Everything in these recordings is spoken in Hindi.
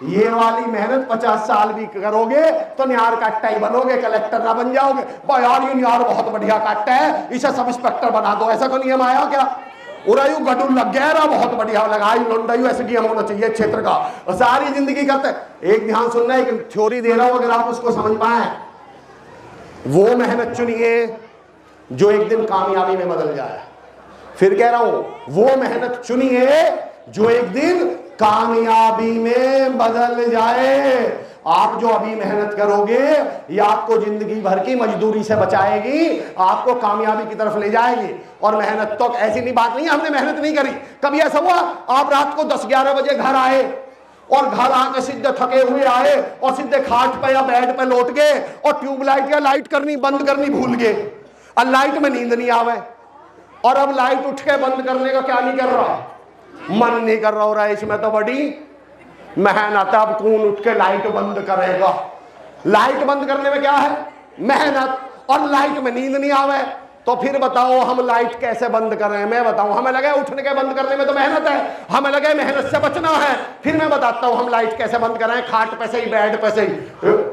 ये वाली मेहनत 50 साल भी करोगे तो निहार काटता ही बनोगे, कलेक्टर ना बन जाओगे। भाई यार ये निहार बहुत बढ़िया काटता है, इसे सब इंस्पेक्टर बना दो, ऐसा कोई नियम आया क्या? उरायू गडू लग गया ना, बहुत बढ़िया लगा लुंडायू, ऐसे नियम होना चाहिए क्षेत्र का, और सारी जिंदगी करते। एक ध्यान सुनना, एक थ्योरी दे रहा हूं, अगर आप उसको समझ पाए, वो मेहनत चुनिए जो एक दिन कामयाबी में बदल जाए। फिर कह रहा हूं, वो मेहनत चुनिए जो एक दिन कामयाबी में बदल जाए। आप जो अभी मेहनत करोगे ये आपको जिंदगी भर की मजदूरी से बचाएगी, आपको कामयाबी की तरफ ले जाएगी। और मेहनत तो ऐसी नहीं बात नहीं है हमने मेहनत नहीं करी। कभी ऐसा हुआ आप रात को 10-11 बजे घर आए और घर आके सीधे थके हुए आए और सीधे खाट पे या बेड पे लौट गए और ट्यूबलाइट या लाइट करनी बंद करनी भूल गए, और लाइट में नींद नहीं आवे, और अब लाइट उठ के बंद करने का क्या नहीं कर रहा, मन नहीं कर रहा हो रहा है, इसमें तो बड़ी मेहनत। अब कौन उठ के लाइट बंद करेगा? लाइट बंद करने में क्या है? मेहनत। और लाइट में नींद नहीं आवे, तो फिर बताओ हम लाइट कैसे बंद कर रहे हैं? मैं बताऊं, हमें लगे उठने के बंद करने में तो मेहनत है, हमें लगे मेहनत से बचना है। फिर मैं बताता हूं हम लाइट कैसे बंद कर रहे हैं, खाट पे से ही, बेड पे से ही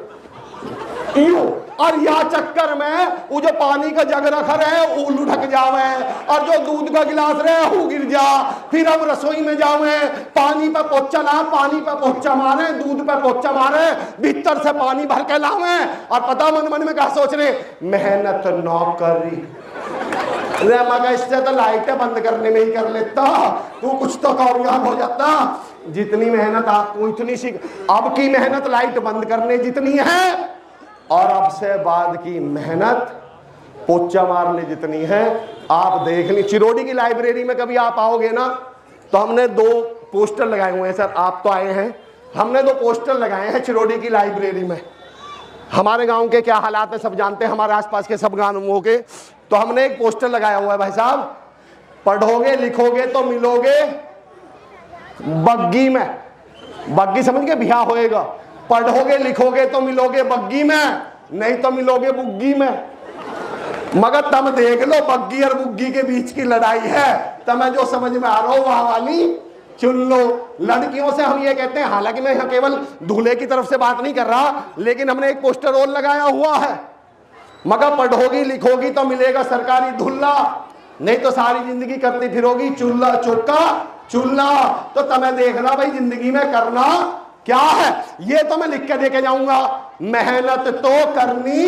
यूं। और या चक्कर में वो जो पानी का जग रखा रहे वो लुढ़क जावे, और जो दूध का गिलास रहे वो गिर जा। फिर हम रसोई में जावे, पानी पे पोछा ला, पानी पे पोछा मारे, दूध पे पोछा मारे, भीतर से पानी भर के लावे, और पता मन मन में क्या सोच रहे, मेहनत नौकरी। मगर इससे तो लाइटें बंद करने में ही कर लेता, तू कुछ तो कामयाब हो जाता। जितनी मेहनत आपको इतनी सी अब की मेहनत लाइट बंद करने जितनी है, और अब से बाद की मेहनत पोछा मारने जितनी है। आप देख ली चिरोड़ी की लाइब्रेरी में कभी आप आओगे ना, तो हमने 2 पोस्टर लगाए हुए हैं। सर आप तो आए हैं, हमने 2 पोस्टर लगाए हैं चिरोड़ी की लाइब्रेरी में। हमारे गांव के क्या हालात है सब जानते हैं, हमारे आसपास के सब गांवों के। तो हमने एक पोस्टर लगाया हुआ है, भाई साहब पढ़ोगे लिखोगे तो मिलोगे बग्गी में। बग्गी समझ के बिहा होएगा। पढ़ोगे लिखोगे तो मिलोगे बग्गी में, नहीं तो मिलोगे बुग्गी में। मगर तब देख लो बग्गी और बुग्गी के बीच की लड़ाई है, तुम्हें जो समझ में आ रहा हो वहां वाली चुन लो। लड़कियों से हम ये कहते हैं, हालांकि मैं यहाँ केवल दूल्हे की तरफ से बात नहीं कर रहा, लेकिन हमने एक पोस्टर और लगाया हुआ है, मगर पढ़ोगी लिखोगी तो मिलेगा सरकारी धुल्ला, नहीं तो सारी जिंदगी करती फिरोगी चूल्हा चौका चूल्हा। तो तुम्हें देखना भाई जिंदगी में करना क्या है, ये तो मैं लिख के देके जाऊंगा। मेहनत तो करनी।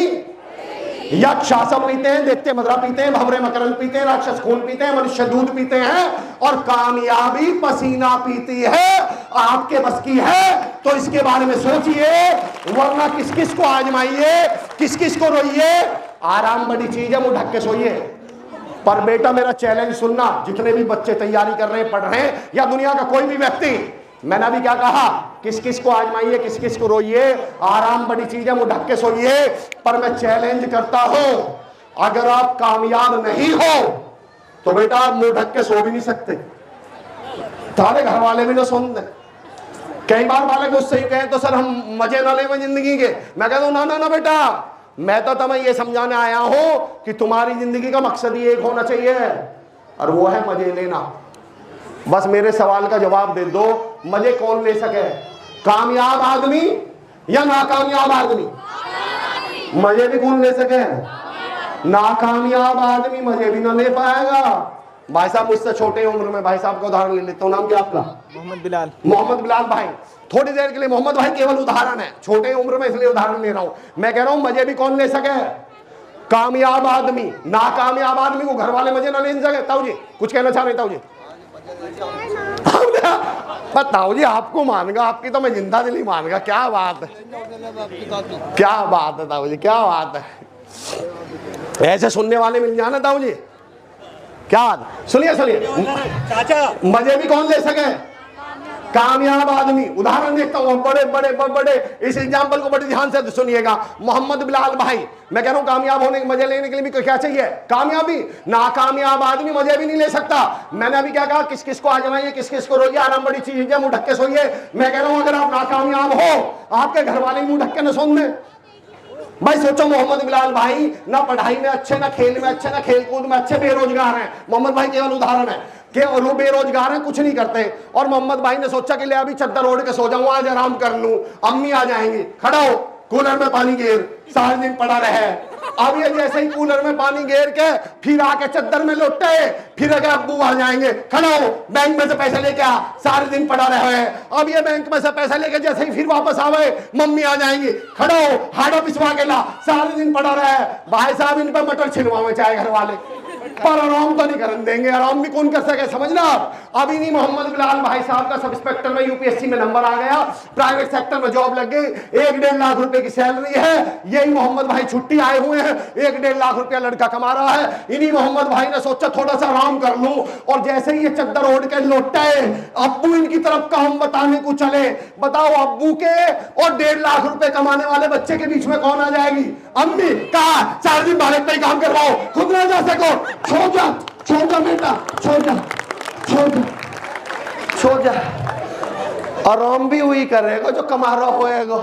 यक्ष आसम पीते हैं, दैत्य मदरा पीते हैं, भंवरे मकरंद पीते हैं, राक्षस खून पीते हैं, मनुष्य दूध पीते हैं, और कामयाबी पसीना पीती है। आपके बस की है तो इसके बारे में सोचिए, वरना किस किस को आजमाइए, किस किस को रोइए। आराम बड़ी चीज है, मुंह ढक के सोइए। पर बेटा मेरा चैलेंज सुनना, जितने भी बच्चे तैयारी कर रहे हैं, पढ़ रहे हैं, या दुनिया का कोई भी व्यक्ति, मैंने अभी क्या कहा, किस किस को आजमाइए, किस किस को रोइए। आराम बड़ी चीज है, मुंह ढक के सोइए। पर मैं चैलेंज करता हूं, अगर आप कामयाब नहीं हो तो बेटा आप मुंह ढक के सो भी नहीं सकते, तारे घर वाले भी ना सुन दे। कई बार बालक मुझसे ही कहे तो सर हम मजे ना ले जिंदगी के। मैं कहता हूं ना ना ना बेटा, मैं तो तुम्हें ये समझाने आया हूं कि तुम्हारी जिंदगी का मकसद ही एक होना चाहिए, और वो है मजे लेना। बस मेरे सवाल का जवाब दे दो, मजे कौन ले सके, कामयाब आदमी या नाकामयाब आदमी? मजे भी कौन ले सके? नाकामयाब आदमी मजे भी ना ले पाएगा। भाई साहब मुझसे छोटे उम्र में, भाई साहब का उदाहरण ले लेता हूं, नाम क्या आपका? मोहम्मद बिलाल। मोहम्मद बिलाल भाई, थोड़ी देर के लिए मोहम्मद भाई केवल उदाहरण है, छोटे उम्र में इसलिए उदाहरण ले रहा हूं। मैं कह रहा हूं मजे भी कौन ले सके? कामयाब आदमी। नाकामयाब आदमी को घर वाले मजे ना ले सके। ताऊ जी कुछ कहना चाह रहे? ताऊ जी बताओ जी, आपको मानगा, आपकी तो मैं जिंदा दिली मानगा। क्या बात है, क्या बात है ताऊ जी, क्या बात है। ऐसे सुनने वाले मिल जाना ताऊ जी, क्या बात। सुनिए सुनिए, चाचा मजे भी कौन ले सके? कामयाब आदमी। उदाहरण देखता हूं, बड़े बड़े बड़े इस एग्जाम्पल को बड़े ध्यान से सुनिएगा। मोहम्मद बिलाल भाई, मैं कह रहा हूं कामयाब होने के मजे लेने के लिए भी क्या चाहिए? कामयाबी। नाकामयाब आदमी मजे भी नहीं ले सकता। मैंने अभी क्या कहा, किस किस को आजमाइए, किस किस को रोइए, आराम बड़ी चीज है, मुंह ढक के सोइए। मैं कह रहा हूं अगर आप नाकामयाब हो, आपके घर वाले मुंह ढक के न सुन दे, भाई सोचो, मोहम्मद बिलाल भाई ना पढ़ाई में अच्छे, ना खेल में अच्छे, ना खेल कूद में अच्छे, बेरोजगार हैं। मोहम्मद भाई केवल उदाहरण है कि वो बेरोजगार हैं, कुछ नहीं करते, और मोहम्मद भाई ने सोचा कि ले अभी चद्दर ओढ़ के सो जाऊं, आज आराम कर लूं, अम्मी आ जाएंगी, खड़ा हो, कूलर में पानी गिर, सारे दिन पड़ा रहे। अब ये जैसे ही कूलर में पानी गिर के फिर आके चद्दर में लौटे, फिर अगर अब्बू आ जाएंगे, खड़ा हो, बैंक में से पैसे लेके आ, सारे दिन पड़ा रहे। अब ये बैंक में से पैसा लेके जैसे ही फिर वापस आवे, मम्मी आ जाएंगी, खड़ा हो, हाड़ा पिसवा के ला, सारे दिन पड़ा रहे। भाई साहब इन पर मटर छिलवावे चाहे घर वाले, पर आराम तो नहीं करने देंगे। आराम भी कौन कर सके, समझना आप। अभी नहीं मोहम्मद बिलाल भाई साहब का सब इंस्पेक्टर में यूपीएससी में नंबर आ गया, प्राइवेट सेक्टर में जॉब लग गई, 1-1.5 लाख रुपए की सैलरी है। यही मोहम्मद भाई छुट्टी आए हुए हैं, 1-1.5 लाख रुपया लड़का कमा रहा है। इन्हीं मोहम्मद भाई ने सोचा थोड़ा सा आराम कर लूं, और जैसे ही ये चद्दर ओढ़ के लौटे, अब्बू इनकी तरफ काम बताने को चले। बताओ, अब्बू के और 1.5 लाख रुपए कमाने वाले बच्चे के बीच में कौन आ जाएगी? अम्मी। कहा 4 दिन भारत में काम करवाओ, खुद ना जा सको, छोड़ जा बेटा, छोड़ जा। आराम भी वही करेगा जो कमा रहा होएगा।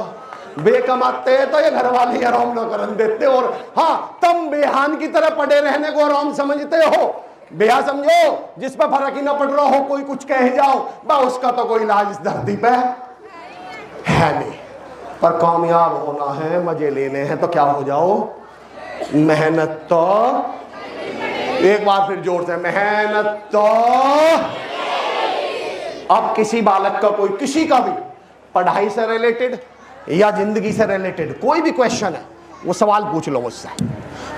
बेकमाते तो ये घर वाले आराम ना करन देते, और हाँ, तुम बेहान की तरह पड़े रहने को आराम समझते हो। बेहा समझो, जिस पर फर्क ही ना पड़ रहा हो, कोई कुछ कह जाओ, बा उसका तो कोई इलाज इस धरती पे है नहीं। पर कामयाब होना है, मजे लेने हैं, तो क्या हो जाओ, मेहनत तो, एक बार फिर जोर से, मेहनत तो। अब किसी बालक का, कोई किसी का भी पढ़ाई से रिलेटेड या जिंदगी से रिलेटेड कोई भी क्वेश्चन है, वो सवाल पूछ लो मुझसे।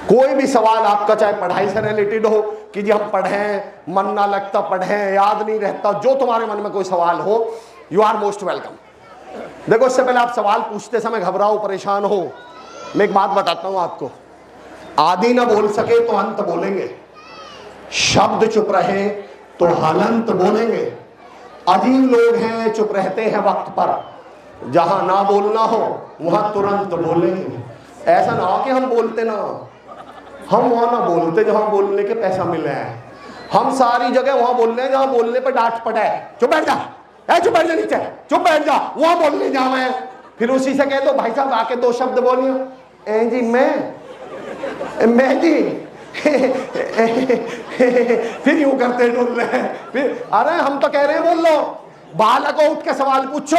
कोई भी सवाल आपका, चाहे पढ़ाई से रिलेटेड हो कि जी हम पढ़ें, मन ना लगता, पढ़ें, याद नहीं रहता, जो तुम्हारे मन में कोई सवाल हो, यू आर मोस्ट वेलकम। देखो, इससे पहले आप सवाल पूछते समय घबराओ, परेशान हो, मैं एक बात बताता हूं आपको। आदि ना बोल सके तो अंत बोलेंगे, शब्द चुप रहे तो हलंत बोलेंगे। अजीब लोग हैं, चुप रहते हैं वक्त पर, जहां ना बोलना हो वहां तुरंत बोलेंगे। ऐसा ना हो कि हम बोलते ना, हम वहां ना बोलते जहां बोलने के पैसा मिले हैं। हम सारी जगह वहां बोल रहे हैं जहां बोलने पर डांट पड़े। चुप बैठ जा, चुप बैठ जा, नीचे चुप बैठ जा, वहां बोलने जावे। फिर उसी से कह दो, भाई साहब आके 2 शब्द बोलिए। जी मैं जी फिर यूं करते डुल रहे हैं। फिर अरे हम तो कह रहे हैं बोल लो, बालक को उठ के सवाल पूछो।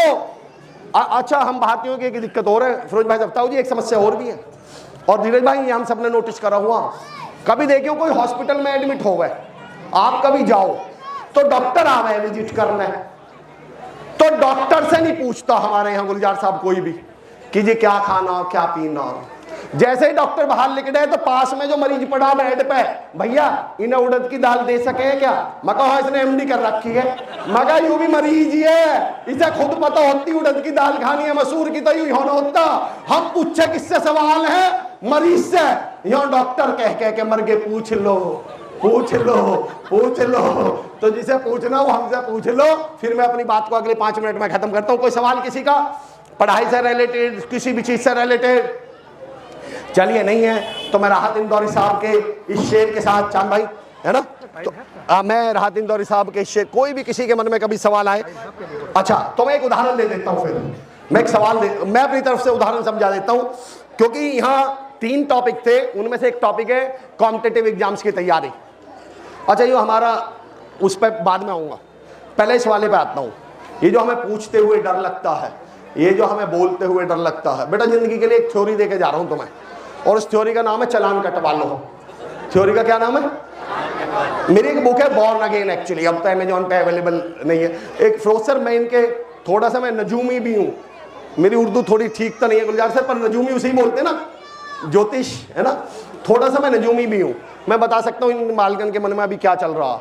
अच्छा, हम भारतीयों की एक दिक्कत हो रही है, फिरोज भाई बताओ जी, एक समस्या और भी है, और धीरज भाई ये हम सबने नोटिस करा हुआ। कभी देखियो कोई हॉस्पिटल में एडमिट हो गए, आप कभी जाओ तो डॉक्टर आ गए विजिट करना है, तो डॉक्टर से नहीं पूछता हमारे यहाँ गुलजार साहब कोई भी कि जी क्या खाना क्या पीना। जैसे ही डॉक्टर बाहर निकले तो पास में जो मरीज पड़ा बेड पे, भैया इन्हें उड़द की दाल दे सके क्या? मैं कहा इसने एमडी कर रखी है। मैं कहा यूं भी मरीज ही है, इसे खुद पता होती उड़द की दाल खानी है, मसूर की तो यूं होना होता। हम पूछे किससे सवाल है? मरीज से। यहाँ डॉक्टर कह के मर गए, पूछ लो पूछ लो पूछ लो। तो जिसे पूछना वो हमसे पूछ लो। फिर मैं अपनी बात को अगले 5 मिनट में खत्म करता हूँ। कोई सवाल किसी का पढ़ाई से रिलेटेड, किसी भी चीज से रिलेटेड? चलिए नहीं है तो मैं राहत इंदौरी साहब के इस शेर के साथ, चांद भाई है ना, तो मैं राहत इंदौरी साहब के शेर, कोई भी किसी के मन में कभी सवाल आए, अच्छा तो मैं एक उदाहरण दे देता हूँ। फिर मैं एक सवाल मैं अपनी तरफ से उदाहरण समझा देता हूँ, क्योंकि यहाँ 3 टॉपिक थे, उनमें से एक टॉपिक है कॉम्पिटिटिव एग्जाम्स की तैयारी। अच्छा, ये हमारा उस पर बाद में आऊँगा, पहले इस वाले पे आता हूँ। ये जो हमें पूछते हुए डर लगता है, ये जो हमें बोलते हुए डर लगता है, बेटा जिंदगी के लिए एक थ्योरी दे के जा रहा हूँ तुम्हें, और उस थ्योरी का नाम है चालान कटवा लो। थ्योरी का क्या नाम है? मेरी एक बुक है बॉर्न अगेन, एक्चुअली अब तो अमेजोन पे अवेलेबल नहीं है। एक प्रोफेसर, मैं इनके थोड़ा सा मैं नजूमी भी हूँ, मेरी उर्दू थोड़ी ठीक तो नहीं है गुलजार सर, पर नजूमी उसे ही बोलते ना, ज्योतिष है ना, थोड़ा सा मैं नजूमी भी हूँ। मैं बता सकता हूँ इन बालकन के मन में अभी क्या चल रहा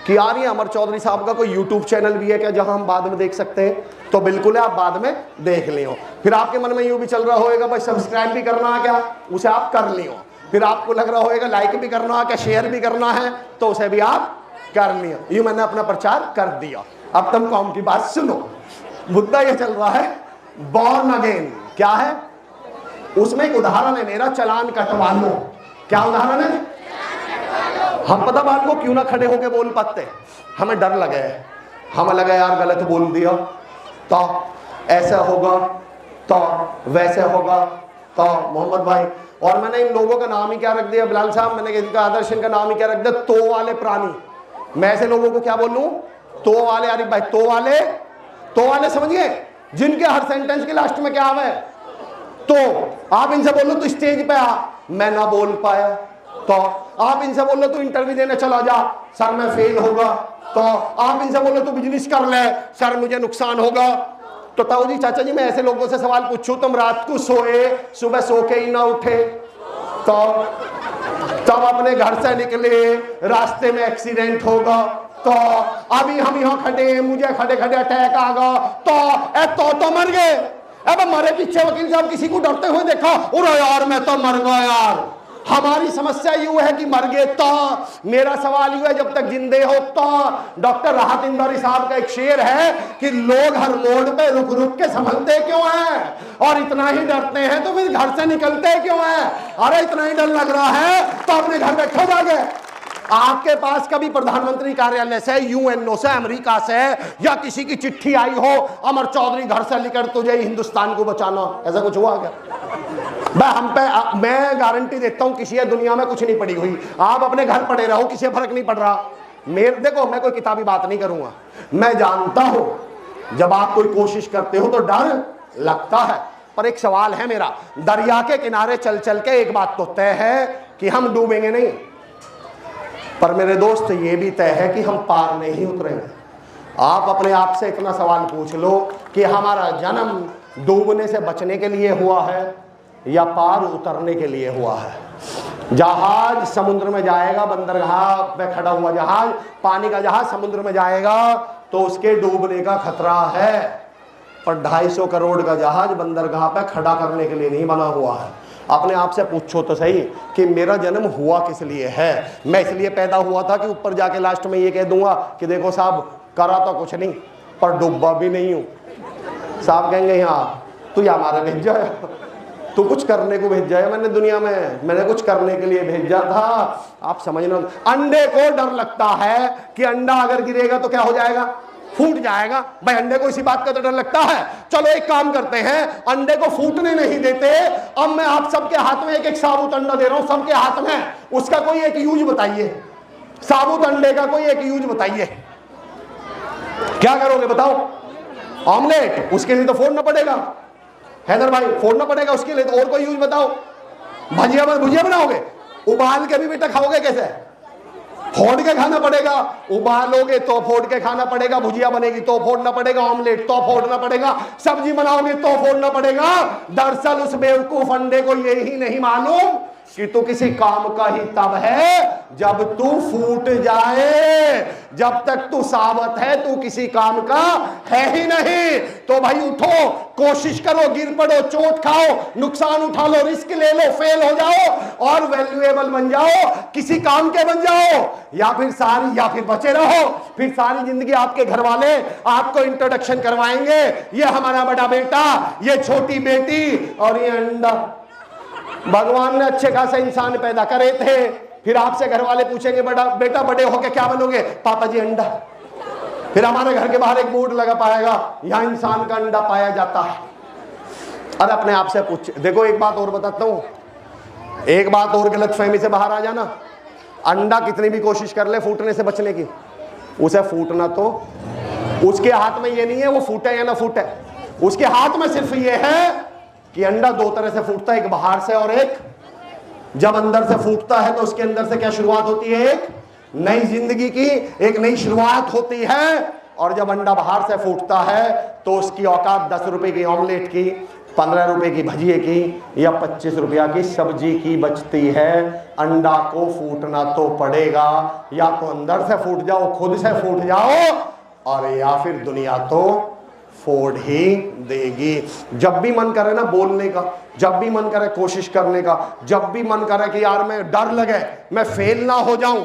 कि यार ये अमर चौधरी साहब का कोई यूट्यूब चैनल भी है क्या जहां हम बाद में देख सकते हैं? तो बिल्कुल है, आप बाद में देख लियो। फिर आपके मन में यूं भी चल रहा होगा भाई सब्सक्राइब भी करना है क्या, उसे आप कर लियो। फिर आपको लग रहा होगा लाइक भी करना है क्या, शेयर भी करना है, तो उसे भी आप कर लियो। यूं मैंने अपना प्रचार कर दिया। अब तुम कौम की बात सुनो। मुद्दा यह चल रहा है बॉर्न अगेन क्या है, उसमें एक उदाहरण है मेरा, चालान कटवा लो। क्या उदाहरण है? हम पता बात को क्यों ना खड़े होके बोल पाते, हमें डर लगे, हमें लगा यार गलत बोल दिया तो ऐसा होगा तो वैसे होगा तो मोहम्मद भाई, और मैंने इन लोगों का नाम ही क्या रख दिया बिलाल साहब, मैंने इनका आदर्श, इनका नाम ही क्या रख दिया, तो वाले प्राणी। मैं ऐसे लोगों को क्या बोलूं, तो वाले। अरे भाई तो वाले समझिए, जिनके हर सेंटेंस के लास्ट में क्या आवे, तो। आप इनसे बोलो तो स्टेज पे आ, मैं ना बोल पाया, तो। आप इनसे बोलो तो इंटरव्यू देने चला जा, सर मैं फेल होगा, तो। आप इनसे बोलो तो बिजनेस कर ले, सर मुझे नुकसान होगा। तो ताऊ जी, चाचा जी, मैं ऐसे लोगों से सवाल पूछूं, तुम रात को सोए, सुबह सो के ही ना उठे, तो तब अपने घर से निकले, रास्ते में एक्सीडेंट होगा, तो अभी हम यहाँ खड़े, मुझे खड़े खड़े अटैक आ गया, तो मर गए। अब मरे पीछे वकील साहब किसी को डरते हुए देखा, अरे यार मैं तो मर गया यार। हमारी समस्या यूं है कि मर गए तो। मेरा सवाल यूं है, जब तक जिंदे हो तो। डॉक्टर राहत इंदौरी साहब का एक शेर है कि लोग हर मोड़ पे रुक रुक के संभलते क्यों हैं, और इतना ही डरते हैं तो फिर घर से निकलते क्यों हैं। अरे इतना ही डर लग रहा है तो अपने घर बैठो जाके। आपके पास कभी प्रधानमंत्री कार्यालय से, यूएनओ से, अमेरिका से, या किसी की चिट्ठी आई हो, अमर चौधरी घर से निकल तुझे हिंदुस्तान को बचाना, ऐसा कुछ हुआ क्या? मैं गारंटी देता हूं किसी दुनिया में कुछ नहीं पड़ी हुई। आप अपने घर पड़े रहो, किसी फर्क नहीं पड़ रहा। देखो, मैं कोई किताबी बात नहीं करूंगा, मैं जानता हूं जब आप कोई कोशिश करते हो तो डर लगता है। पर एक सवाल है मेरा, दरिया के किनारे चल चल के एक बात तो तय है कि हम डूबेंगे नहीं, पर मेरे दोस्त ये भी तय है कि हम पार नहीं उतरेंगे। आप अपने आप से इतना सवाल पूछ लो कि हमारा जन्म डूबने से बचने के लिए हुआ है या पार उतरने के लिए हुआ है। जहाज समुद्र में जाएगा, बंदरगाह पे खड़ा हुआ जहाज, पानी का जहाज समुद्र में जाएगा तो उसके डूबने का खतरा है, पर 250 करोड़ का जहाज बंदरगाह पे खड़ा करने के लिए नहीं बना हुआ है। अपने आप से पूछो तो सही कि मेरा जन्म हुआ किस लिए है। मैं इसलिए पैदा हुआ था कि ऊपर जाके लास्ट में ये कह दूंगा कि देखो साहब, करा तो कुछ नहीं पर डूबा भी नहीं हूं। साहब कहेंगे हाँ तू या हमारा भेजा है, तू कुछ करने को भेजा है मैंने दुनिया में, मैंने कुछ करने के लिए भेजा था। आप समझना, अंडे को डर लगता है कि अंडा अगर गिरेगा तो क्या हो जाएगा, फूट जाएगा। भाई अंडे को इसी बात का तो डर लगता है। चलो एक काम करते हैं, अंडे को फूटने नहीं देते, अब मैं आप सबके हाथ में एक एक साबुत अंडा दे रहा हूं, सबके हाथ में, उसका कोई एक यूज बताइए, साबुत अंडे का कोई एक यूज बताइए। क्या करोगे बताओ? ऑमलेट, उसके लिए तो फोड़ना पड़ेगा, हैदर भाई फोड़ना पड़ेगा उसके लिए, तो और कोई यूज बताओ। भुजिया बनाओगे, उबाल के भी बेटा खाओगे कैसे? फोड़ के खाना पड़ेगा, उबालोगे तो फोड़ के खाना पड़ेगा, भुजिया बनेगी तो फोड़ना पड़ेगा, ऑमलेट तो फोड़ना पड़ेगा, सब्जी बनाओगे तो फोड़ना पड़ेगा। दरअसल उस बेवकूफ अंडे को यही नहीं मालूम कि तू किसी काम का ही तब है जब तू फूट जाए। जब तक तू सावत है तू किसी काम का है ही नहीं। तो भाई उठो, कोशिश करो, गिर पड़ो, चोट खाओ, नुकसान उठा लो, रिस्क ले लो, फेल हो जाओ और वैल्यूएबल बन जाओ, किसी काम के बन जाओ, या फिर बचे रहो। फिर सारी जिंदगी आपके घर वाले आपको इंट्रोडक्शन करवाएंगे, ये हमारा बड़ा बेटा, ये छोटी बेटी और ये अंडा। भगवान ने अच्छे खासे इंसान पैदा करे थे, फिर आपसे घर वाले पूछेंगे बड़ा बेटा बड़े होके क्या बनोगे? पापा जी अंडा। फिर हमारे घर के बाहर एक बोर्ड लगा पाएगा, यहां इंसान का अंडा पाया जाता है। अरे अपने आप से पूछ, देखो एक बात और बताता हूं, एक बात और गलतफहमी से बाहर आ जाना। अंडा कितनी भी कोशिश कर ले फूटने से बचने की, उसे फूटना तो उसके हाथ में ये नहीं है वो फूटे या ना फूटे, उसके हाथ में सिर्फ ये है कि अंडा दो तरह से फूटता है, एक बाहर से और एक जब अंदर से फूटता है तो उसके अंदर से क्या शुरुआत होती है? एक नई जिंदगी की एक नई शुरुआत होती है। और जब अंडा बाहर से फूटता है तो उसकी औकात 10 रुपए की ऑमलेट की, 15 रुपए की भजिए की या 25 रुपया की सब्जी की बचती है। अंडा को फूटना तो पड़ेगा, या तो अंदर से फूट जाओ, खुद से फूट जाओ, और या फिर दुनिया तो फोड़ ही देगी। जब भी मन करे ना बोलने का, जब भी मन करे कोशिश करने का, जब भी मन करे कि यार मैं डर लगे मैं फेल ना हो जाऊं,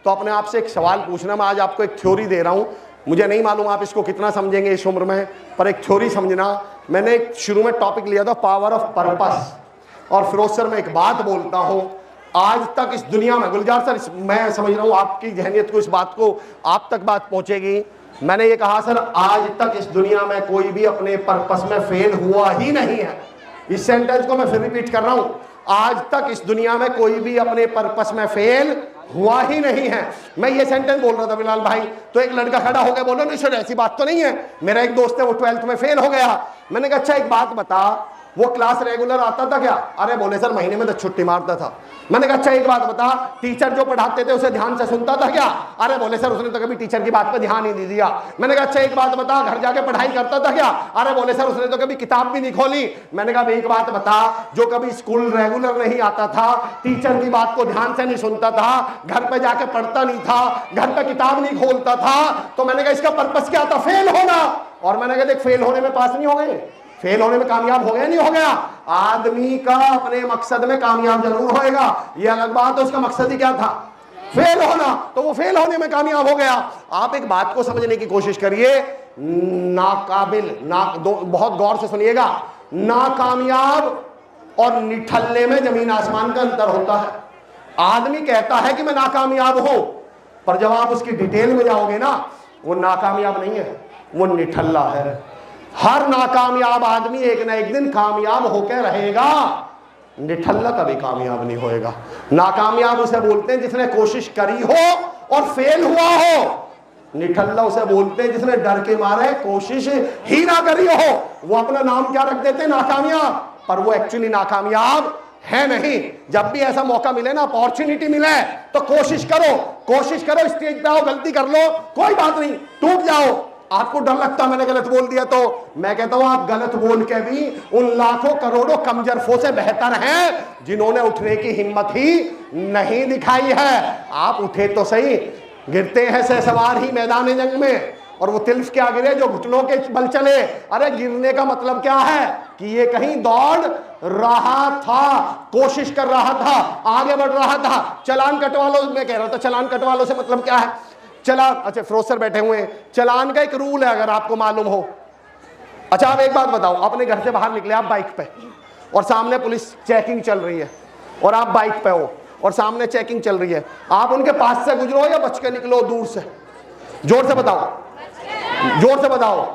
तो अपने आप से एक सवाल पूछना। मैं आज आपको एक थ्योरी दे रहा हूं, मुझे नहीं मालूम आप इसको कितना समझेंगे इस उम्र में, पर एक थ्योरी समझना। मैंने एक शुरू में टॉपिक लिया था पावर ऑफ पर्पस, और फिरोज सर मैं एक बात बोलता हूं, आज तक इस दुनिया में, गुलजार सर मैं समझ रहा हूं आपकी जहनियत को, इस बात को आप तक बात पहुंचेगी। मैंने ये कहा सर, आज तक इस दुनिया में कोई भी अपने पर्पस में फेल हुआ ही नहीं है। इस सेंटेंस को मैं फिर रिपीट कर रहा हूं, आज तक इस दुनिया में कोई भी अपने पर्पस में फेल हुआ ही नहीं है। मैं ये सेंटेंस बोल रहा था बिलाल भाई, तो एक लड़का खड़ा हो गया, बोलो नहीं सर ऐसी बात तो नहीं है, मेरा एक दोस्त है वो 12th में फेल हो गया। मैंने कहा अच्छा एक बात बता, वो क्लास रेगुलर आता था क्या? अरे बोले सर महीने में तो छुट्टी मारता था। मैंने कहा अच्छा एक बात बता, टीचर जो पढ़ाते थे उसे ध्यान से सुनता था क्या? अरे बोले सर उसने तो कभी टीचर की बात पर ध्यान ही नहीं दिया। मैंने कहा अच्छा एक बात बता, घर जाके पढ़ाई करता था क्या? अरे बोले सर उसने तो कभी किताब भी नहीं खोली। मैंने कहा एक बात बता, जो कभी स्कूल रेगुलर नहीं आता था, टीचर की बात को ध्यान से नहीं सुनता था, घर पे जाके पढ़ता नहीं था, घर पे किताब नहीं खोलता था, तो मैंने कहा इसका पर्पस क्या था? फेल होना। और मैंने कहा देख फेल होने में पास नहीं हो गए, फेल होने में कामयाब हो गया नहीं हो गया। आदमी का अपने मकसद में कामयाब जरूर होएगा, ये अलग बात है, उसका मकसद ही क्या था? फेल होना, तो वो फेल होने में कामयाब हो गया। आप एक बात को समझने की कोशिश करिए, नाकाबिल बहुत गौर से सुनिएगा, नाकामयाब और निठल्ले में जमीन आसमान का अंतर होता है। आदमी कहता है कि मैं नाकामयाब हूं, पर जब आप उसकी डिटेल में जाओगे ना, वो नाकामयाब नहीं है, वो निठल्ला है। हर नाकामयाब आदमी एक ना एक दिन कामयाब होकर रहेगा, निठल्ला कभी कामयाब नहीं होएगा। नाकामयाब उसे बोलते हैं जिसने कोशिश करी हो और फेल हुआ हो, निठल्ला उसे बोलते हैं जिसने डर के मारे कोशिश ही ना करी हो। वो अपना नाम क्या रख देते हैं? नाकामयाब, पर वो एक्चुअली नाकामयाब है नहीं। जब भी ऐसा मौका मिले ना, अपॉर्चुनिटी मिले, तो कोशिश करो, कोशिश करो, स्टेज पे आओ, गलती कर लो, कोई बात नहीं, टूट जाओ। आपको डर लगता मैंने गलत बोल दिया तो, मैं कहता हूं आप गलत बोल के भी उन लाखों करोड़ों कमजरफों से बेहतर हैं जिन्होंने उठने की हिम्मत ही नहीं दिखाई है। आप उठे तो सही, गिरते हैं से सवार ही मैदान जंग में, और वो तिल्फ क्या गिरे जो घुटनों के बल चले। अरे गिरने का मतलब क्या है? कि ये कहीं दौड़ रहा था, कोशिश कर रहा था, आगे बढ़ रहा था। चालान कटवा लो, मैं कह रहा था चालान कटवा लो से मतलब क्या है? चलान, अच्छा फिरोज सर बैठे हुए हैं, चलान का एक रूल है अगर आपको मालूम हो। अच्छा आप एक बात बताओ, अपने घर से बाहर निकले आप बाइक पे, और सामने पुलिस चेकिंग चल रही है, और आप बाइक पे हो और सामने चेकिंग चल रही है, आप उनके पास से गुजरो या बच के निकलो दूर से? जोर से बताओ, जोर से बताओ।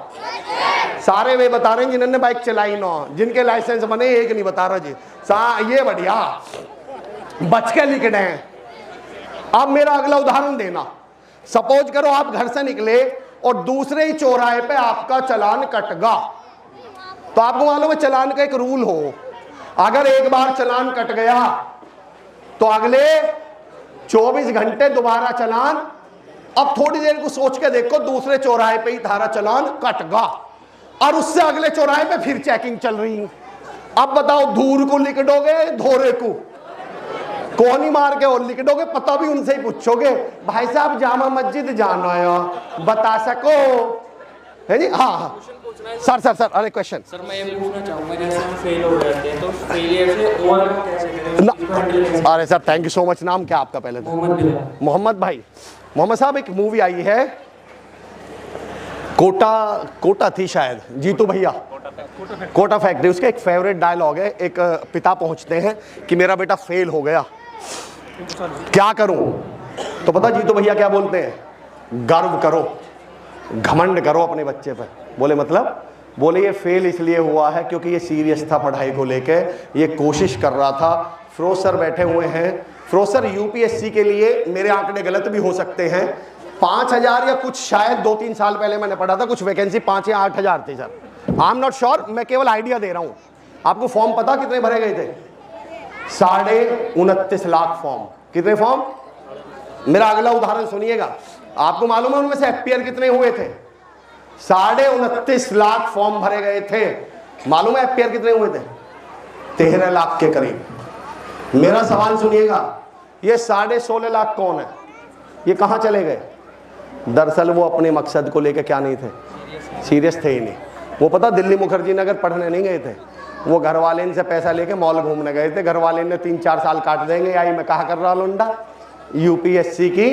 सारे वे बता रहे हैं जिन्होंने बाइक चलाई ना, जिनके लाइसेंस बने, एक नहीं बता रहा जी। ये बढ़िया, बच के निकले हैं। अब मेरा अगला उदाहरण देना, सपोज करो आप घर से निकले और दूसरे ही चौराहे पे आपका चालान कट गया, तो आपको मालूम है चालान का एक रूल हो, अगर एक बार चालान कट गया तो अगले 24 घंटे दोबारा चालान। अब थोड़ी देर को सोच के देखो, दूसरे चौराहे पे ही थारा चालान कट गया और उससे अगले चौराहे पे फिर चेकिंग चल रही है। अब बताओ धूर को लिख दोगे, धोरे को कोहनी मार के और लिख दोगे? पता भी उनसे ही पूछोगे, भाई साहब जामा मस्जिद जाना है, बता सको? है जी? हाँ हाँ सर सर सर अरे क्वेश्चन सर मैं ये पूछना चाहूंगा, जैसे हम फेल हो जाते हैं तो फेलियर से ओवरकम कैसे करें? अरे sir thank you so much. नाम क्या आपका पहले? मोहम्मद भाई। मोहम्मद साहब एक मूवी आई है, कोटा थी शायद, जीतू भैया, कोटा फैक्ट्री, उसका एक फेवरेट डायलॉग है, एक पिता पहुंचते हैं कि मेरा बेटा फेल हो गया, क्या करूं? तो पता जीतू भैया क्या बोलते हैं? गर्व करो, घमंड करो अपने बच्चे पर। बोले मतलब? बोले ये फेल इसलिए हुआ है क्योंकि ये सीरियस था पढ़ाई को लेके, ये कोशिश कर रहा था। फिरोज सर बैठे हुए हैं, फिरोज सर यूपीएससी के लिए मेरे आंकड़े गलत भी हो सकते हैं, 5000 या कुछ शायद 2-3 साल पहले मैंने पढ़ा था, कुछ वैकेंसी 5 या 8000 थी sir, I am not sure, मैं केवल आइडिया दे रहा हूं। आपको फॉर्म पता कितने भरे गए थे? 29.5 लाख फॉर्म। कितने फॉर्म? मेरा अगला उदाहरण सुनिएगा, आपको मालूम है उनमें से एफपीआर कितने हुए थे? 29.5 लाख फॉर्म भरे गए थे। मालूम है एफपीआर कितने हुए थे? 13 लाख के करीब। मेरा सवाल सुनिएगा, ये 16.5 लाख कौन है? ये कहां चले गए? दरअसल वो अपने मकसद को लेकर क्या नहीं थे, सीरियस थे ही नहीं। वो पता दिल्ली मुखर्जी नगर पढ़ने नहीं गए थे, वो घर वाले इनसे पैसा लेके मॉल घूमने गए थे। घर वाले ने 3-4 साल काट देंगे, आई मैं कहा कर रहा लुंडा, यूपीएससी की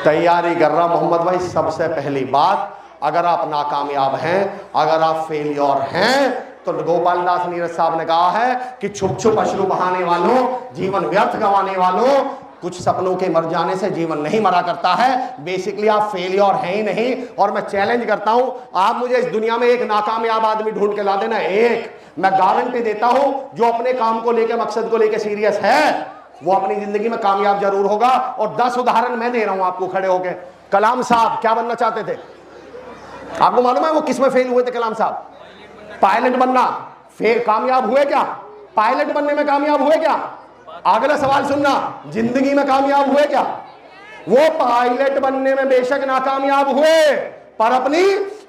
तैयारी कर रहा। मोहम्मद भाई सबसे पहली बात, अगर आप नाकामयाब हैं, अगर आप फेलियर हैं, तो गोपाल दास नीरज साहब ने कहा है कि छुप छुप अश्रु बहाने वालों, जीवन व्यर्थ गंवाने वालों, कुछ सपनों के मर जाने से जीवन नहीं मरा करता है। बेसिकली आप फेलियर हैं ही नहीं। और मैं चैलेंज करता हूं, आप मुझे इस दुनिया में एक नाकामयाब आदमी ढूंढ के ला देना, एक, मैं गारंटी देता हूं जो अपने काम को लेकर, मकसद को लेकर सीरियस है, वो अपनी जिंदगी में कामयाब जरूर होगा। और 10 उदाहरण मैं दे रहा हूं आपको खड़े होकर। कलाम साहब क्या बनना चाहते थे? आपको मालूम है वो किस में फेल हुए थे? कलाम साहब पायलट बनना, फिर कामयाब हुए क्या? पायलट बनने में कामयाब हुए क्या? अगला सवाल सुनना, जिंदगी में कामयाब हुए क्या? वो पायलट बनने में बेशक नाकामयाब हुए, पर अपनी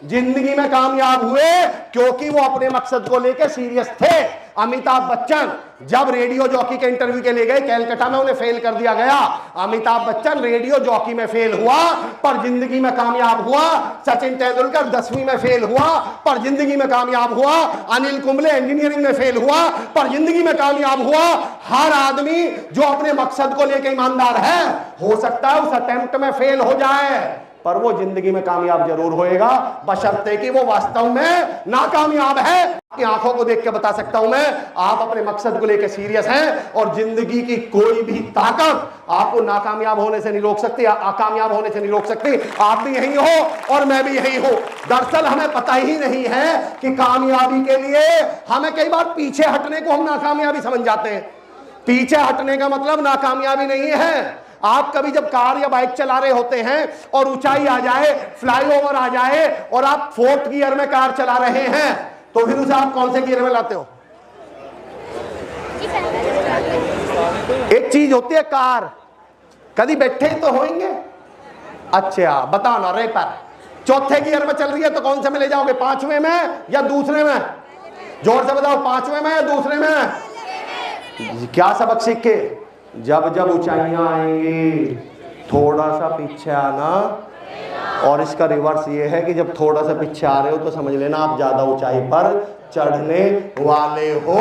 जिंदगी में कामयाब हुए, क्योंकि वो अपने मकसद को लेकर सीरियस थे। अमिताभ बच्चन जब रेडियो जॉकी के इंटरव्यू के लिए गए कैलकाटा में, उन्हें फेल कर दिया गया। अमिताभ बच्चन रेडियो जॉकी में फेल हुआ पर जिंदगी में कामयाब हुआ। सचिन तेंदुलकर 10वीं में फेल हुआ पर जिंदगी में कामयाब हुआ। अनिल कुंबले इंजीनियरिंग में फेल हुआ पर जिंदगी में कामयाब हुआ। हर आदमी जो अपने मकसद को लेकर ईमानदार है, हो सकता है उस अटेम्प्ट में फेल हो जाए, पर वो जिंदगी में कामयाब जरूर होएगा, बशर्ते कि वो वास्तव में नाकामयाब है। आपकी आंखों को देख के बता सकता हूं मैं, आप अपने मकसद को लेकर सीरियस हैं और जिंदगी की कोई भी ताकत आपको नाकामयाब होने से नहीं रोक सकती, अकामयाब होने से नहीं रोक सकती। आप भी यही हो और मैं भी यही हूं। दरअसल हमें पता ही नहीं है कि कामयाबी के लिए हमें कई बार पीछे हटने को हम नाकामयाबी समझ जाते हैं। पीछे हटने का मतलब नाकामयाबी नहीं है। आप कभी जब कार या बाइक चला रहे होते हैं और ऊंचाई आ जाए, फ्लाईओवर आ जाए और आप 4th गियर में कार चला रहे हैं, तो फिर उसे आप कौन से गियर में लाते हो? एक चीज होती है कार, कभी बैठे तो होंगे, अच्छा बताओ ना रे, पर 4थे गियर में चल रही है तो कौन से में ले जाओगे? 5वें में या दूसरे में? जोर से बताओ, 5वें में या दूसरे में? क्या सबक सीख के? जब जब ऊंचाइयां आएंगी थोड़ा सा पीछे आना, और इसका रिवर्स ये है कि जब थोड़ा सा पीछे आ रहे हो तो समझ लेना आप ज्यादा ऊंचाई पर चढ़ने वाले हो।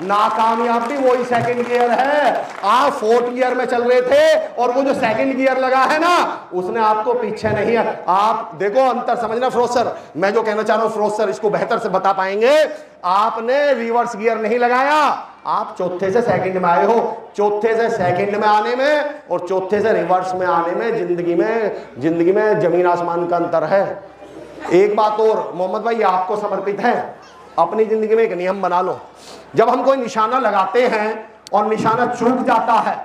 नाकामयाबी वही 2nd गियर है। आप 4th गियर में चल रहे थे और वो जो 2nd गियर लगा है ना, उसने आपको पीछे नहीं है। आप देखो अंतर समझना फिरोज सर, मैं जो कहना चाह रहा हूं फिरोज सर इसको बेहतर से बता पाएंगे। आपने रिवर्स गियर नहीं लगाया, आप 4थे से 2nd में आए हो। 4थे से 2nd में आने में और 4थे से रिवर्स में आने में जिंदगी में जमीन आसमान का अंतर है। एक बात और मोहम्मद भाई आपको समर्पित है, अपनी जिंदगी में एक नियम बना लो, जब हम कोई निशाना लगाते हैं और निशाना चूक जाता है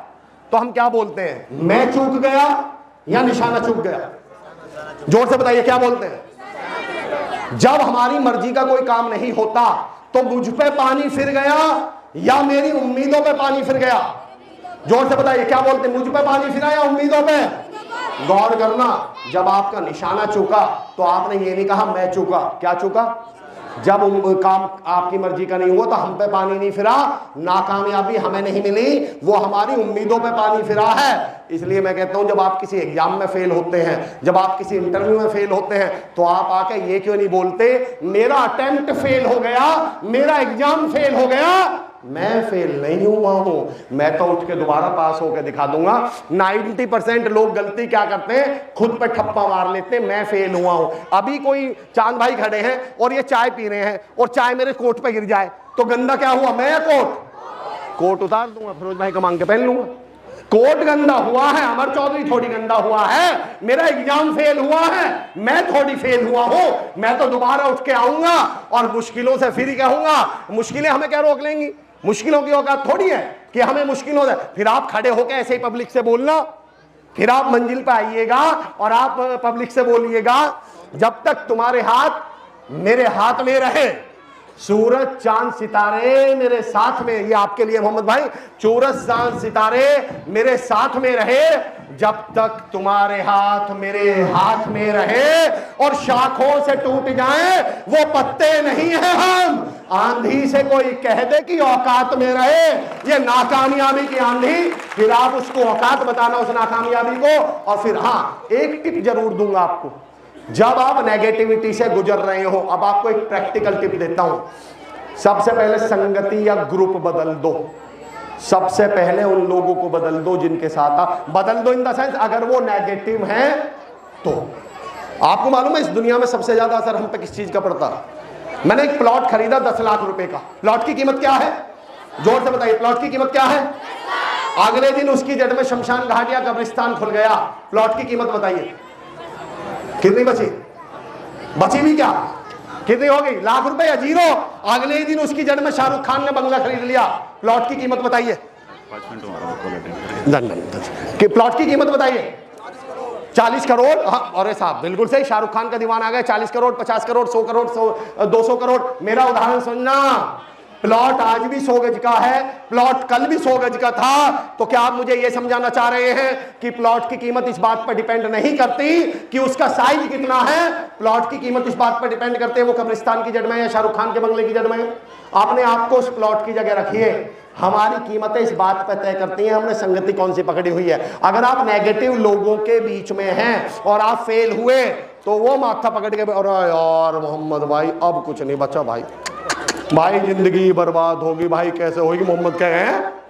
तो हम क्या बोलते हैं? मैं चूक गया या निशाना चूक गया? जोर से बताइए क्या बोलते हैं? जब हमारी मर्जी का कोई काम नहीं होता तो मुझ पे पानी फिर गया या मेरी उम्मीदों पे पानी फिर गया? जोर से बताइए क्या बोलते हैं? मुझ पे पानी फिरा या उम्मीदों पे? गौर करना, जब आपका निशाना चूका तो आपने ये नहीं कहा मैं चूका। क्या चूका? जब काम आपकी मर्जी का नहीं हुआ तो हम पे पानी नहीं फिरा, नाकामयाबी हमें नहीं मिली, वो हमारी उम्मीदों पे पानी फिरा है। इसलिए मैं कहता हूं जब आप किसी एग्जाम में फेल होते हैं, जब आप किसी इंटरव्यू में फेल होते हैं, तो आप आके ये क्यों नहीं बोलते मेरा अटेम्प्ट फेल हो गया, मेरा एग्जाम फेल हो गया, मैं फेल नहीं हुआ हूं, मैं तो उठ के दोबारा पास होकर दिखा दूंगा। 90% लोग गलती क्या करते हैं? खुद पे ठप्पा मार लेते हैं, मैं फेल हुआ हूं। अभी कोई चांद भाई खड़े हैं और ये चाय पी रहे हैं और चाय मेरे कोट पे गिर जाए तो गंदा क्या हुआ? मैं या कोट उतार दूंगा, फिरोज भाई का मांग के पहन लूंगा। कोट गंदा हुआ है, अमर चौधरी थोड़ी गंदा हुआ है, मेरा एग्जाम फेल हुआ है, मैं थोड़ी फेल हुआ हूं। मैं तो दोबारा उठ के आऊंगा और मुश्किलों से फिर कहूंगा। मुश्किलें हमें क्या रोक लेंगी? मुश्किलों की औकात थोड़ी है कि हमें मुश्किल हो जाए। फिर आप खड़े होकर ऐसे ही पब्लिक से बोलना, फिर आप मंजिल पे आइएगा और आप पब्लिक से बोलिएगा जब तक तुम्हारे हाथ मेरे हाथ में रहे, सूरज चांद सितारे मेरे साथ में, ये आपके लिए मोहम्मद भाई, सूरज चांद सितारे मेरे साथ में रहे, जब तक तुम्हारे हाथ मेरे हाथ में रहे और शाखों से टूट जाए वो पत्ते नहीं है हम। आंधी से कोई कह दे कि औकात में रहे, ये नाकामयाबी की आंधी, फिर आप उसको औकात बताना उस नाकामयाबी को। और फिर हाँ, एक टिप जरूर दूंगा आपको, जब आप नेगेटिविटी से गुजर रहे हो, अब आपको एक प्रैक्टिकल टिप देता हूं। सबसे पहले संगति या ग्रुप बदल दो। सबसे पहले उन लोगों को बदल दो जिनके साथ आप बदल दो, इन द सेंस अगर वो नेगेटिव हैं तो। आपको मालूम है इस दुनिया में सबसे ज्यादा असर हम पे किस चीज का पड़ता? मैंने एक प्लॉट खरीदा 10 लाख रुपए का। प्लॉट की कीमत क्या है? जोर से बताइए, प्लॉट की कीमत क्या है? अगले दिन उसकी जड़ में शमशान घाट या कब्रिस्तान खुल गया। प्लॉट की कीमत बताइए कितनी बची? बची भी क्या? कितनी हो गई? लाख रुपए या जीरो? अगले दिन उसकी जड़ में शाहरुख खान ने बंगला खरीद लिया। प्लॉट की कीमत बताइए। कि प्लॉट की कीमत बताइए। 40 करोड़। हाँ, अरे साहब बिल्कुल सही, शाहरुख खान का दीवान आ गया। 40 करोड़, 50 करोड़, 100 करोड़, 200 करोड़। मेरा उदाहरण सुनना, प्लॉट आज भी 100 गज का है, प्लॉट कल भी 100 गज का था। तो क्या आप मुझे यह समझाना चाह रहे हैं कि प्लॉट की कीमत इस बात पर डिपेंड नहीं करती कि उसका साइज कितना है? प्लॉट की कीमत इस बात पर डिपेंड करते हैं वो कब्रिस्तान की जड़ में या शाहरुख खान के बंगले की जड़ में। आपने आपको उस प्लॉट की जगह रखिए। हमारी कीमतें इस बात पर तय करती हैं हमने संगति कौन सी पकड़ी हुई है। अगर आप नेगेटिव लोगों के बीच में हैं और आप फेल हुए तो वो माथा पकड़ के, अरे यार मोहम्मद भाई अब कुछ नहीं बचा भाई, भाई जिंदगी बर्बाद होगी भाई, कैसे होगी? मोहम्मद कह रहे हैं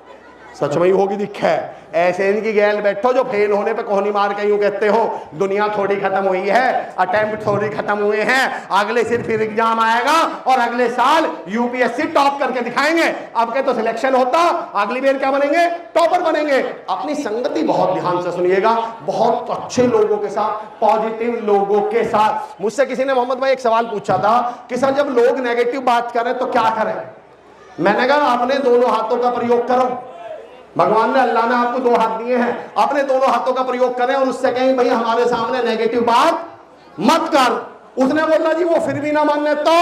सच में ही होगी। दिखा है ऐसे इनकी गैल बैठो जो फेल होने पे कोहनी मार के यूं कहते हो दुनिया थोड़ी खत्म हुई है, अटेम्प्ट थोड़ी खत्म हुए हैं, अगले सिर्फ फिर एग्जाम आएगा और अगले साल यूपीएससी टॉप करके दिखाएंगे। अब के तो सिलेक्शन होता, अगली बार क्या बनेंगे? टॉपर बनेंगे। अपनी संगति बहुत ध्यान से सुनिएगा, बहुत अच्छे लोगों के साथ, पॉजिटिव लोगों के साथ। मुझसे किसी ने मोहम्मद भाई एक सवाल पूछा था कि सर जब लोग नेगेटिव बात करें तो क्या करें? मैंने कहा अपने दोनों हाथों का प्रयोग करो। भगवान ने, अल्लाह ने आपको 2 हाथ दिए हैं, अपने दोनों हाथों का प्रयोग करें और उससे कहें भाई हमारे सामने नेगेटिव बात मत कर। उसने बोला जी वो फिर भी ना माने तो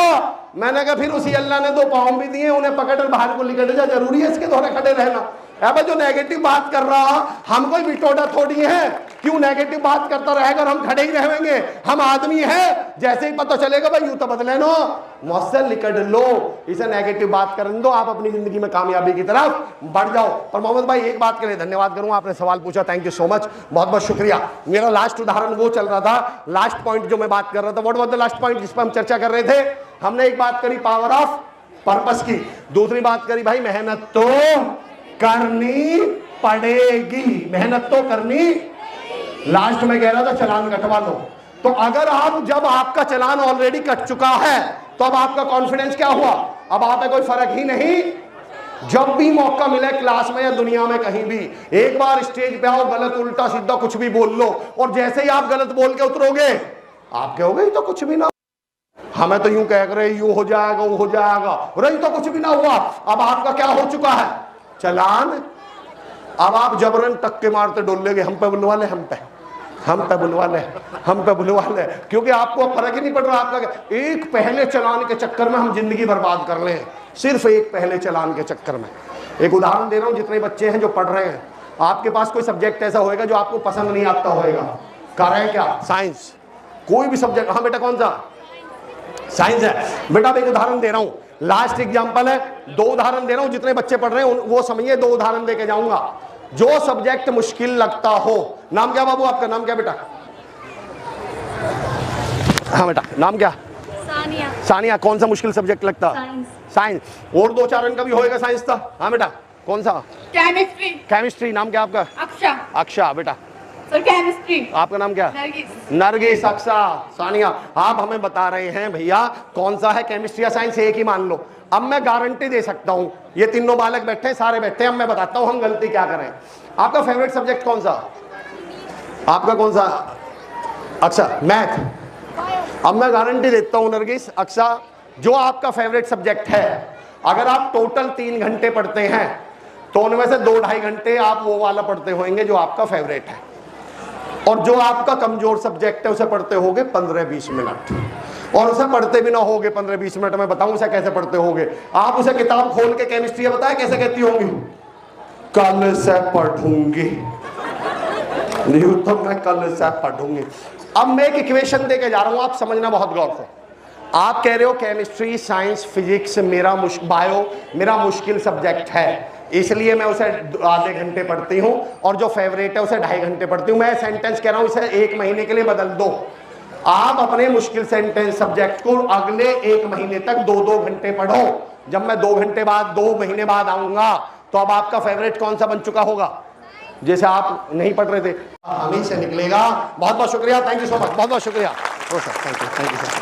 मैंने कहा फिर उसी अल्लाह ने 2 पाँव भी दिए, उन्हें पकड़ बाहर को लेकर जा, जरूरी है इसके द्वारा खड़े रहना? अब जो नेगेटिव बात कर रहा हम कोई बिटोड़ा थोड़ी है, क्यों नेगेटिव बात करता रहेगा और हम खड़े ही रहेंगे? हम आदमी हैं, जैसे ही पता चलेगा भाई यूं तो बदले नो मुझसे लिकट लो, इसे नेगेटिव बात करने दो, आप अपनी जिंदगी में कामयाबी की तरफ बढ़ जाओ। पर मोहम्मद भाई एक बात के लिए धन्यवाद करूंगा, आपने सवाल पूछा, थैंक यू सो मच, बहुत बहुत शुक्रिया। मेरा लास्ट उदाहरण वो चल रहा था, लास्ट पॉइंट जो मैं बात कर रहा था, what was the last point जिस पर हम चर्चा कर रहे थे? हमने एक बात करी पावर ऑफ पर्पस की, दूसरी बात करी भाई मेहनत तो करनी पड़ेगी, मेहनत तो करनी। लास्ट में कह रहा था चालान कटवा लो। तो अगर आप, जब आपका चालान ऑलरेडी कट चुका है तो अब आपका कॉन्फिडेंस क्या हुआ? अब आप कोई फर्क ही नहीं। जब भी मौका मिले क्लास में या दुनिया में कहीं भी, एक बार स्टेज पे आओ, गलत उल्टा सीधा कुछ भी बोल लो, और जैसे ही आप गलत बोल के उतरोगे आप कहोगे तो कुछ भी ना, हमें तो यूं कह रहे यूं हो जाएगा वो हो जाएगा, रही तो कुछ भी ना हुआ। अब आपका क्या हो चुका है? चालान। अब आप जबरन टक्के मारते डोलेगे, हम पे बुलवा ले, हम पे बुलवा ले, हम पे बुलवा ले, क्योंकि आपको फर्क ही नहीं पड़ रहा आपका। एक पहले चालान के चक्कर में हम जिंदगी बर्बाद कर ले, सिर्फ एक पहले चालान के चक्कर में। एक उदाहरण दे रहा हूं, जितने बच्चे हैं जो पढ़ रहे हैं, आपके पास कोई सब्जेक्ट ऐसा होएगा जो आपको पसंद नहीं आता होएगा, कर रहे हैं क्या? साइंस, कोई भी सब्जेक्ट। हाँ बेटा कौन सा? साइंस है बेटा। मैं एक उदाहरण दे रहा हूं, लास्ट एग्जांपल है, 2 उदाहरण दे रहा हूं, जितने बच्चे पढ़ रहे हैं वो समझिए, 2 उदाहरण देके जाऊंगा। जो सब्जेक्ट मुश्किल लगता हो, नाम क्या बाबू आपका? नाम क्या बेटा? हाँ बेटा नाम क्या? सानिया। सानिया, कौन सा मुश्किल सब्जेक्ट लगता? साइंस। और 2-4 का भी होएगा साइंस था। हाँ बेटा कौन सा? केमिस्ट्री। केमिस्ट्री। नाम क्या आपका? अक्षा। अक्षा बेटा। Sir chemistry. आपका नाम क्या? नरगिस। नरगिस, अक्षा, सानिया। आप हमें बता रहे हैं भैया कौन सा है, केमिस्ट्री या साइंस, एक ही मान लो। अब मैं गारंटी दे सकता हूं, ये तीनों बालक बैठे हैं, सारे बैठे हैं, अब मैं बताता हूं हम गलती क्या करें। आपका फेवरेट सब्जेक्ट कौन सा? आपका कौन सा? अच्छा मैथ। अब मैं गारंटी देता हूं नरगिस, अक्षा, जो आपका फेवरेट सब्जेक्ट है, अगर आप टोटल 3 घंटे पढ़ते हैं तो उनमें से 2-2.5 घंटे आप वो वाला पढ़ते होंगे जो आपका फेवरेट है, और जो आपका कमजोर सब्जेक्ट है उसे पढ़ते होगे 15-20 मिनट, और उसे पढ़ते भी ना होगे 15-20 मिनट। मैं बताऊं उसे कैसे पढ़ते होगे? आप उसे किताब खोल के केमिस्ट्री बताया कैसे कहती होंगी? कल से पढ़ूंगी, तो मैं कल से पढ़ूंगी। अब मैं एक इक्वेशन देके जा रहा हूं, आप समझना बहुत गौर से। आप कह रहे हो केमिस्ट्री, साइंस, फिजिक्स बायो मेरा मुश्किल सब्जेक्ट है, इसलिए मैं उसे आधे घंटे पढ़ती हूँ, और जो फेवरेट है उसे 2.5 घंटे पढ़ती हूँ। मैं सेंटेंस कह रहा हूँ इसे 1 महीने के लिए बदल दो। आप अपने मुश्किल सेंटेंस सब्जेक्ट को अगले 1 महीने तक 2-2 घंटे पढ़ो। जब मैं 2 घंटे बाद 2 महीने बाद आऊंगा तो अब आपका फेवरेट कौन सा बन चुका होगा, जैसे आप नहीं पढ़ रहे थे, हमें से निकलेगा। बहुत बहुत शुक्रिया, थैंक यू सो मच, बहुत बहुत शुक्रिया। Thank you sir.